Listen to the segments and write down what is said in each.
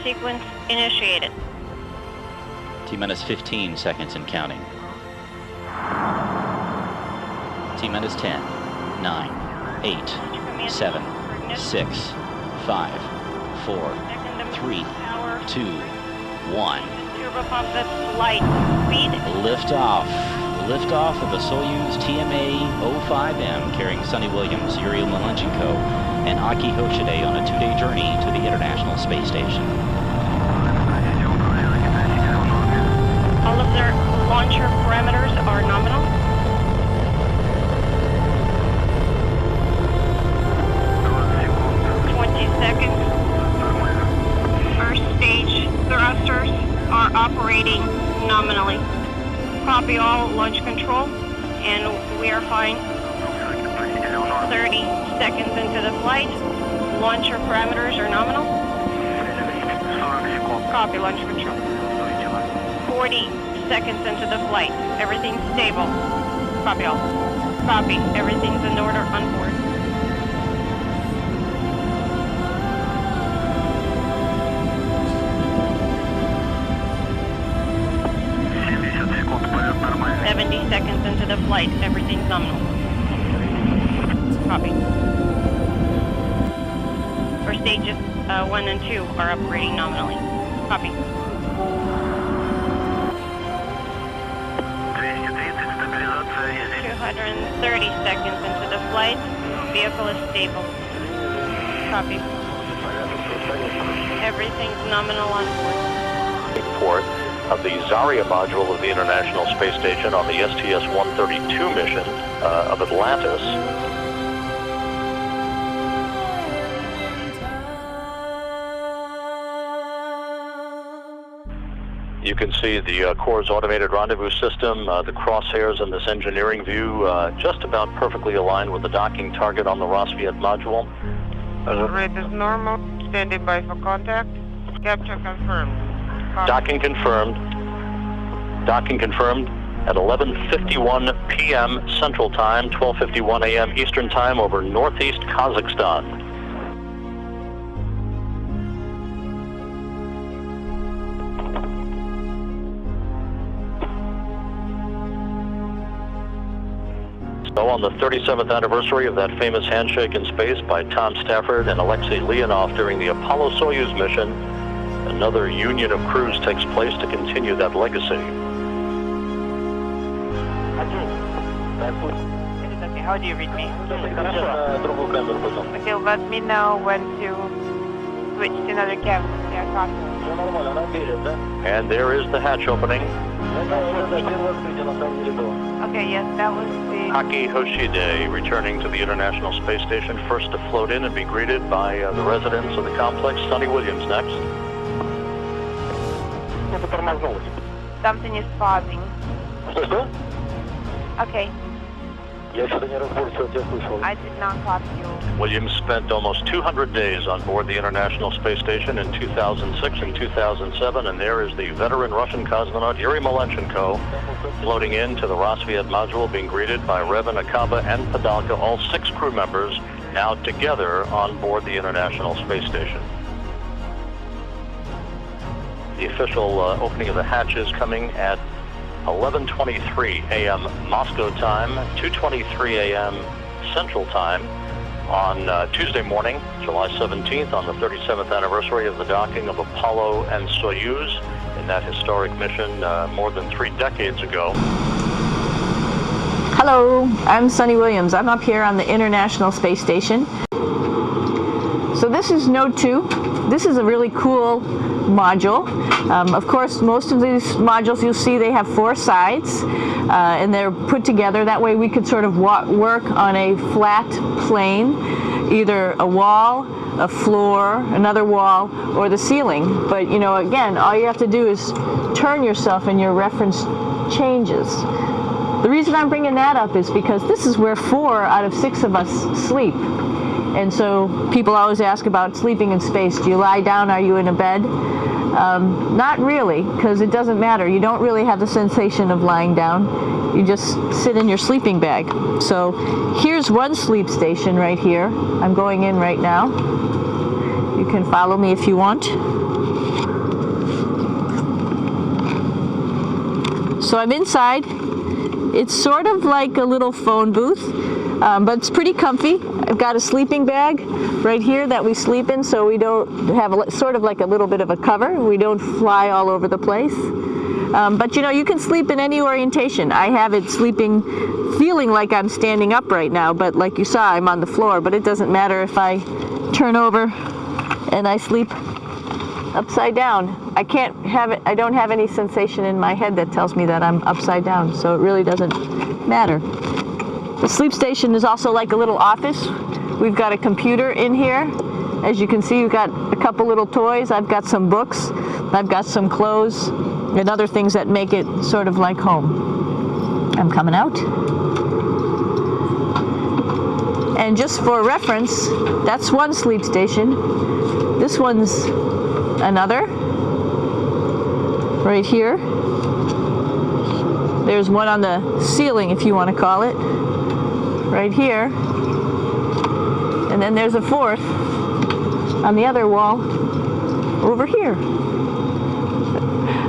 sequence initiated. T-minus 15 seconds and counting. T-minus 10, 9, 8, 7, 6, 5, 4, 3, 2, 1. Turbopump at light speed. Liftoff of the Soyuz TMA-05M carrying Sunny Williams, Yuri Malenchenko, and Aki Hoshide on a 2-day journey to the International Space Station. All of their launcher parameters are nominal. Seconds. First stage thrusters are operating nominally. Copy all, launch control, and we are fine. 30 seconds into the flight. Launcher parameters are nominal. Copy, launch control. 40 seconds into the flight. Everything's stable. Copy all. Copy, everything's in order on board. Seconds into the flight, everything's nominal. Copy. For stages 1 and 2 are operating nominally. Copy. 230 seconds into the flight, vehicle is stable. Copy. Everything's nominal on board. Of the Zarya module of the International Space Station on the STS-132 mission of Atlantis. You can see the Core's automated rendezvous system, the crosshairs in this engineering view, just about perfectly aligned with the docking target on the Rassvet module. Rate is normal, standing by for contact, capture confirmed. Docking confirmed. Docking confirmed at 11:51 p.m. Central Time, 12:51 a.m. Eastern Time over northeast Kazakhstan. So on the 37th anniversary of that famous handshake in space by Tom Stafford and Alexei Leonov during the Apollo-Soyuz mission, another union of crews takes place to continue that legacy. Okay, how do you read me? Okay, let me know when to switch to another camera. And there is the hatch opening. Okay, yes, that was the... Aki Hoshide returning to the International Space Station, first to float in and be greeted by the residents of the complex. Sunny Williams next. Something is pausing. Okay. I did not copy you. Williams spent almost 200 days on board the International Space Station in 2006 and 2007, and there is the veteran Russian cosmonaut Yuri Malenchenko floating into the Rassvet module, being greeted by Revan, Akaba, and Padalka, all 6 crew members now together on board the International Space Station. The official opening of the hatches coming at 11:23 a.m. Moscow time, 2:23 a.m. Central Time on Tuesday morning, July 17th, on the 37th anniversary of the docking of Apollo and Soyuz in that historic mission more than 3 decades ago. Hello, I'm Sunny Williams. I'm up here on the International Space Station. So this is Node 2. This is a really cool module. Of course, most of these modules you'll see they have 4 sides and they're put together. That way we could sort of work on a flat plane, either a wall, a floor, another wall, or the ceiling. But you know, again, all you have to do is turn yourself and your reference changes. The reason I'm bringing that up is because this is where 4 out of 6 of us sleep. And so people always ask about sleeping in space. Do you lie down? Are you in a bed? Not really, because it doesn't matter. You don't really have the sensation of lying down. You just sit in your sleeping bag. So here's one sleep station right here. I'm going in right now. You can follow me if you want. So I'm inside. It's sort of like a little phone booth, but it's pretty comfy. I've got a sleeping bag right here that we sleep in, so we don't have sort of like a little bit of a cover. We don't fly all over the place. But you know, you can sleep in any orientation. I have it feeling like I'm standing up right now, but like you saw, I'm on the floor, but it doesn't matter if I turn over and I sleep upside down. I don't have any sensation in my head that tells me that I'm upside down, so it really doesn't matter. The sleep station is also like a little office. We've got a computer in here. As you can see, we've got a couple little toys. I've got some books. I've got some clothes and other things that make it sort of like home. I'm coming out. And just for reference, that's one sleep station. This one's another. Right here. There's one on the ceiling, if you want to call it. Right here. And then there's a fourth on the other wall over here.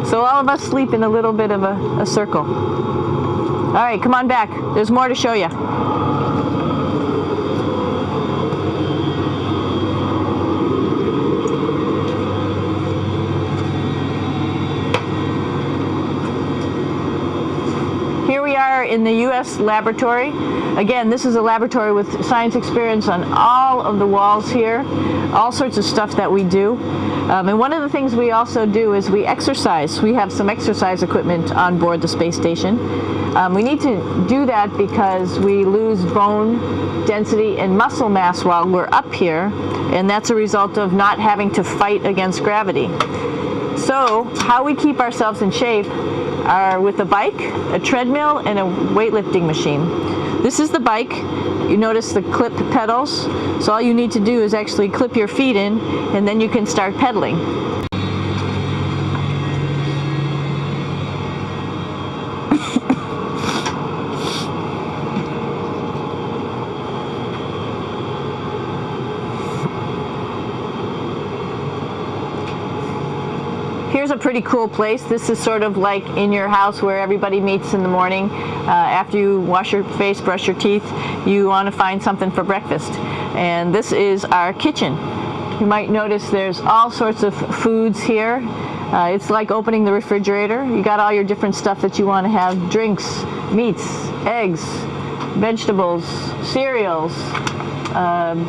So all of us sleep in a little bit of a circle. All right, come on back. There's more to show you. Here we are in the U.S. laboratory. Again, this is a laboratory with science experience on all of the walls here, all sorts of stuff that we do. And one of the things we also do is we exercise. We have some exercise equipment on board the space station. We need to do that because we lose bone density and muscle mass while we're up here, and that's a result of not having to fight against gravity. So how we keep ourselves in shape are with a bike, a treadmill, and a weightlifting machine. This is the bike. You notice the clip pedals. So all you need to do is actually clip your feet in, and then you can start pedaling. Here's a pretty cool place. This is sort of like in your house where everybody meets in the morning. After you wash your face, brush your teeth, you want to find something for breakfast. And this is our kitchen. You might notice there's all sorts of foods here. It's like opening the refrigerator. You got all your different stuff that you want to have: drinks, meats, eggs, vegetables, cereals,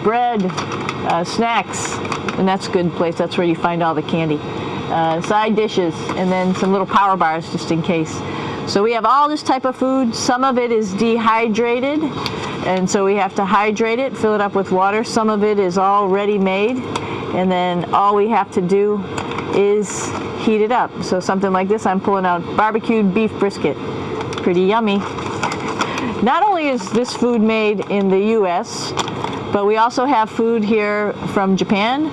bread, snacks. And that's a good place. That's where you find all the candy. Side dishes, and then some little power bars just in case. So we have all this type of food. Some of it is dehydrated, and so we have to hydrate it, fill it up with water. Some of it is already made, and then all we have to do is heat it up. So something like this, I'm pulling out barbecued beef brisket. Pretty yummy. Not only is this food made in the U.S., but we also have food here from Japan.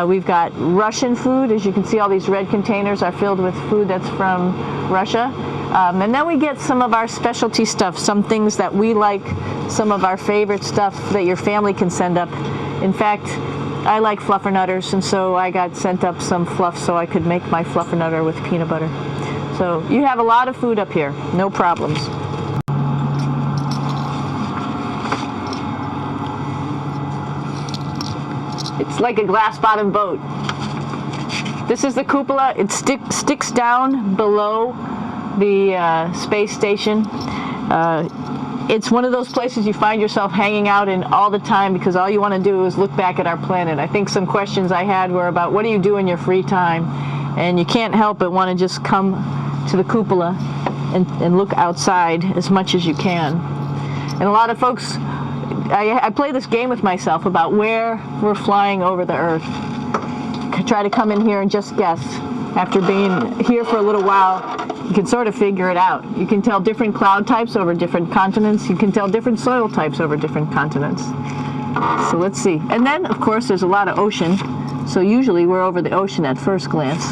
We've got Russian food. As you can see, all these red containers are filled with food that's from Russia. And then we get some of our specialty stuff, some things that we like, some of our favorite stuff that your family can send up. In fact, I like fluffernutters, and so I got sent up some fluff so I could make my fluffernutter with peanut butter. So you have a lot of food up here, no problems. It's like a glass-bottom boat. This is the cupola. It sticks down below the space station. It's one of those places you find yourself hanging out in all the time because all you want to do is look back at our planet. I think some questions I had were about what do you do in your free time? And you can't help but want to just come to the cupola and look outside as much as you can. And a lot of folks, I play this game with myself about where we're flying over the Earth. Try to come in here and just guess. After being here for a little while, you can sort of figure it out. You can tell different cloud types over different continents. You can tell different soil types over different continents. So let's see. And then, of course, there's a lot of ocean. So usually we're over the ocean at first glance.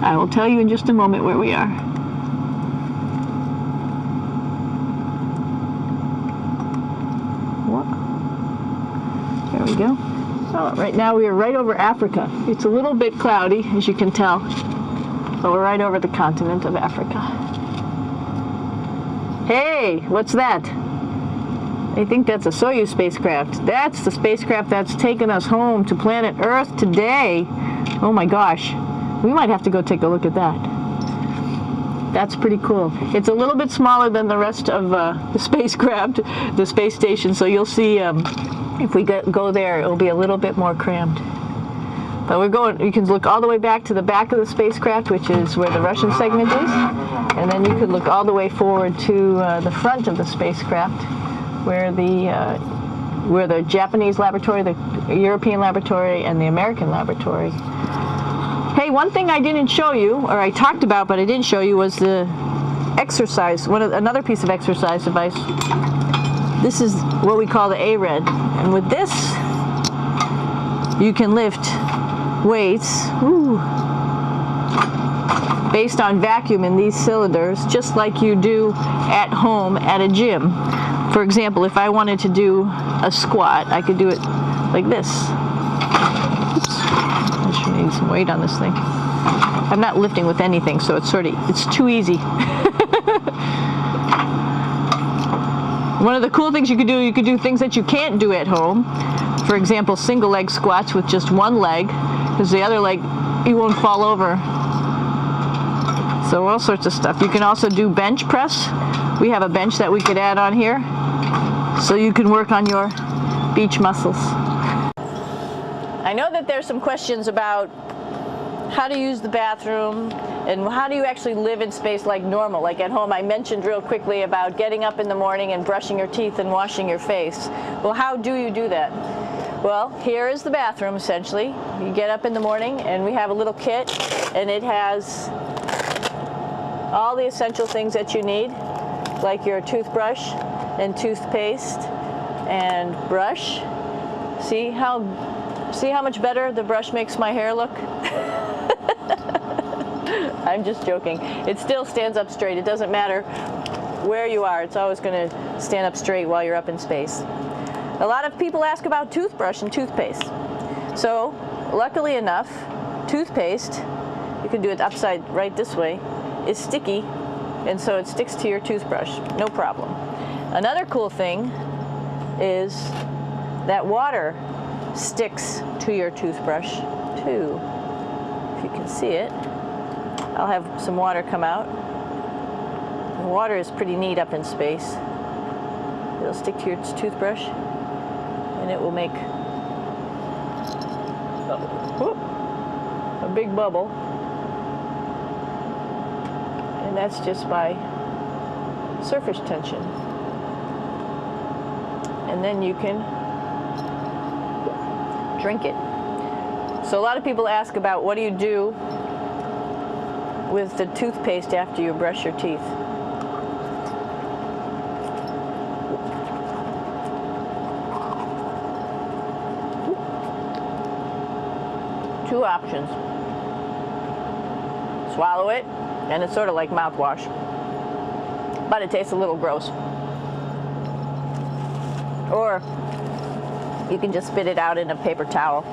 I will tell you in just a moment where we are. There we go. Oh, right now we are right over Africa. It's a little bit cloudy, as you can tell. But we're right over the continent of Africa. Hey, what's that? I think that's a Soyuz spacecraft. That's the spacecraft that's taken us home to planet Earth today. Oh my gosh. We might have to go take a look at that. That's pretty cool. It's a little bit smaller than the rest of the spacecraft, the space station, so you'll see if we go there, it'll be a little bit more crammed. But we're going, you can look all the way back to the back of the spacecraft, which is where the Russian segment is, and then you could look all the way forward to the front of the spacecraft, where the Japanese laboratory, the European laboratory, and the American laboratory. Hey, one thing I didn't show you, or I talked about but I didn't show you, was the exercise, another piece of exercise device. This is what we call the ARED, and with this you can lift weights based on vacuum in these cylinders, just like you do at home at a gym. For example, if I wanted to do a squat, I could do it like this. Oops. I should need some weight on this thing. I'm not lifting with anything, so it's too easy. One of the cool things you could do things that you can't do at home. For example, single leg squats with just one leg, because the other leg, you won't fall over. So all sorts of stuff. You can also do bench press. We have a bench that we could add on here, so you can work on your beach muscles. I know that there's some questions about how to use the bathroom and how do you actually live in space like normal, like at home. I mentioned real quickly about getting up in the morning and brushing your teeth and washing your face. Well, how do you do that? Well, here is the bathroom essentially. You get up in the morning and we have a little kit, and it has all the essential things that you need, like your toothbrush and toothpaste and brush. See how much better the brush makes my hair look? I'm just joking. It still stands up straight. It doesn't matter where you are. It's always going to stand up straight while you're up in space. A lot of people ask about toothbrush and toothpaste. So, luckily enough, toothpaste, you can do it upside right this way, is sticky, and so it sticks to your toothbrush. No problem. Another cool thing is that water sticks to your toothbrush too. If you can see it, I'll have some water come out. The water is pretty neat up in space. It'll stick to your toothbrush, and it will make a big bubble, and that's just by surface tension. And then you can drink it. So a lot of people ask about what do you do with the toothpaste after you brush your teeth. Two options. Swallow it, and it's sort of like mouthwash, but it tastes a little gross. Or you can just spit it out in a paper towel,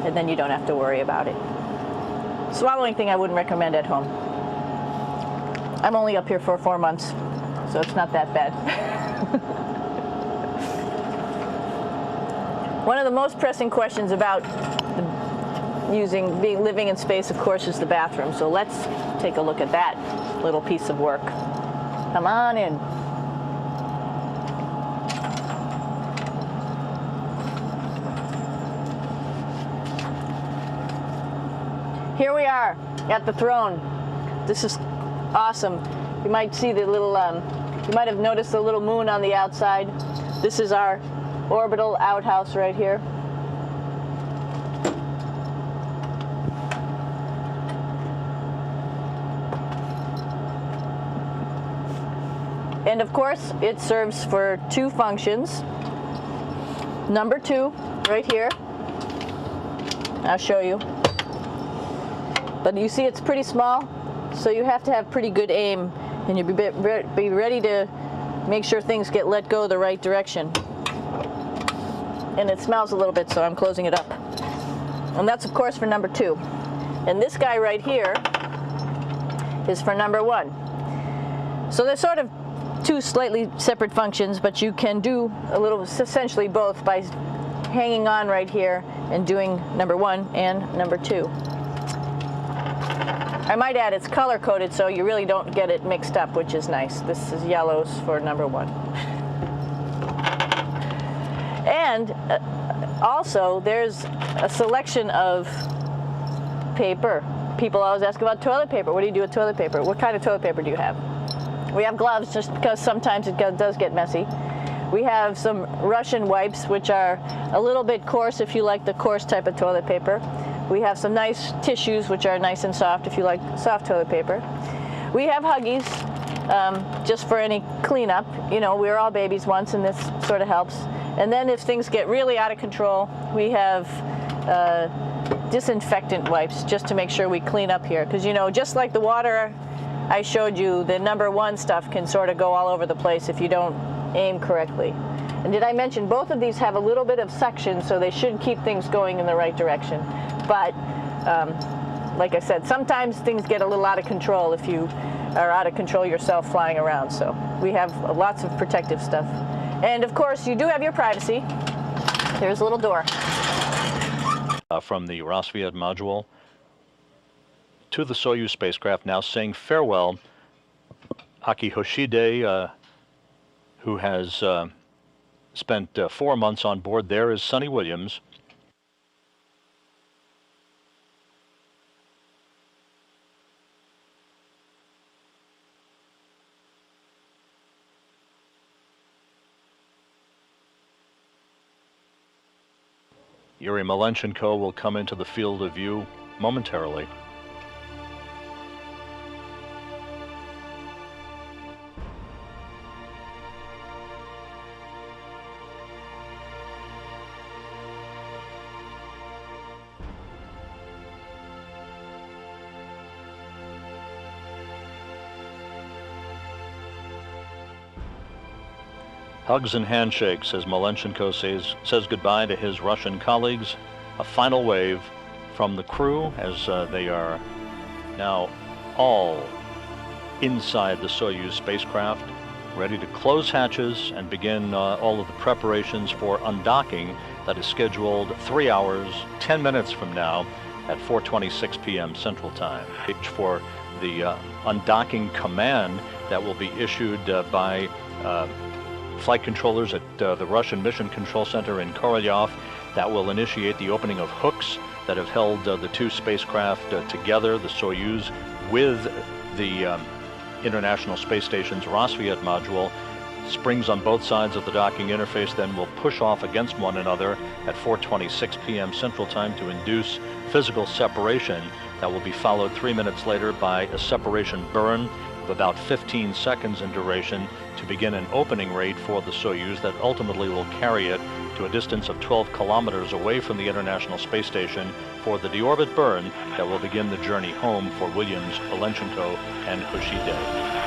and then you don't have to worry about it. Swallowing thing I wouldn't recommend at home. I'm only up here for 4 months, so it's not that bad. One of the most pressing questions about living in space, of course, is the bathroom. So let's take a look at that little piece of work. Come on in. Here we are at the throne. This is awesome. You might see the little, you might have noticed the little moon on the outside. This is our orbital outhouse right here. And of course, it serves for two functions. Number 2, right here. I'll show you. But you see it's pretty small, so you have to have pretty good aim, and you be ready to make sure things get let go the right direction. And it smells a little bit, so I'm closing it up. And that's of course for number 2. And this guy right here is for number 1. So they're sort of two slightly separate functions, but you can do essentially both by hanging on right here and doing number 1 and number 2. I might add it's color-coded so you really don't get it mixed up, which is nice. This is yellows for number 1. And also, there's a selection of paper. People always ask about toilet paper. What do you do with toilet paper? What kind of toilet paper do you have? We have gloves just because sometimes it does get messy. We have some Russian wipes, which are a little bit coarse if you like the coarse type of toilet paper. We have some nice tissues, which are nice and soft if you like soft toilet paper. We have Huggies, just for any cleanup. You know, we were all babies once, and this sort of helps. And then if things get really out of control, we have disinfectant wipes, just to make sure we clean up here. Because, you know, just like the water I showed you, the number 1 stuff can sort of go all over the place if you don't aim correctly. And did I mention both of these have a little bit of suction, so they should keep things going in the right direction. But like I said, sometimes things get a little out of control if you are out of control yourself flying around. So we have lots of protective stuff. And of course, you do have your privacy. There's a little door. From the Rassvet module to the Soyuz spacecraft, now saying farewell. Aki Hoshide, who has spent 4 months on board. There is Suni Williams. Yuri Malenchenko will come into the field of view momentarily. Hugs and handshakes as Malenchenko says goodbye to his Russian colleagues. A final wave from the crew as they are now all inside the Soyuz spacecraft, ready to close hatches and begin all of the preparations for undocking that is scheduled 3 hours, 10 minutes from now at 4:26 p.m. Central Time. For the undocking command that will be issued by flight controllers at the Russian Mission Control Center in Korolyov, that will initiate the opening of hooks that have held the 2 spacecraft together, the Soyuz with the International Space Station's Rassvet module. Springs on both sides of the docking interface then will push off against one another at 4:26 p.m. Central Time to induce physical separation that will be followed 3 minutes later by a separation burn of about 15 seconds in duration to begin an opening rate for the Soyuz that ultimately will carry it to a distance of 12 kilometers away from the International Space Station for the deorbit burn that will begin the journey home for Williams, Malenchenko, and Hoshide.